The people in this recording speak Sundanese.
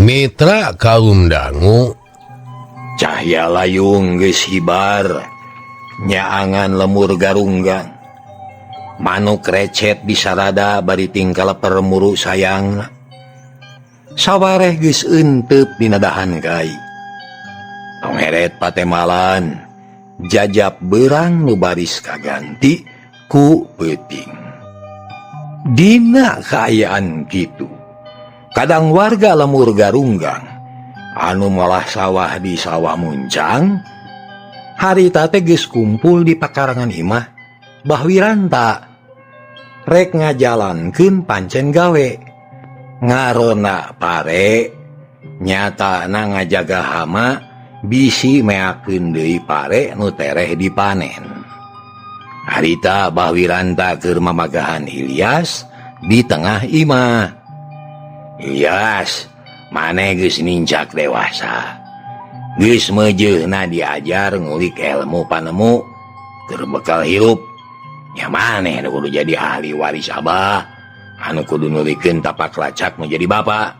Mitra kaum dangu Cahya layung geus hibar, nyaangan lemur garunggang. Manuk recet disarada bari tingkal permuru sayang. Sawareh geus euteup dina dahan kai. Tongeret patemalan, jajab beurang nu baris kaganti ku peuting. Dina kaayaan kitu, kadang warga lemur garunggang anu malah sawah di sawah muncang, harita teh geus kumpul di pakarangan imah Bahwiranta rek ngajalankeun pancen gawe. Ngarona pare nyatana ngajaga hama bisi meakeun deui pare nu tereh dipanen. Harita Bahwiranta keur mamagahan Ilyas di tengah imah. Ilyas, maneh geus ninjak dewasa, geus meujeuna diajar ngulik ilmu panemu keur bekal hirup. Nya maneh nu kudu jadi ahli waris abah anu kudu nulikeun tapak lacak menjadi bapa.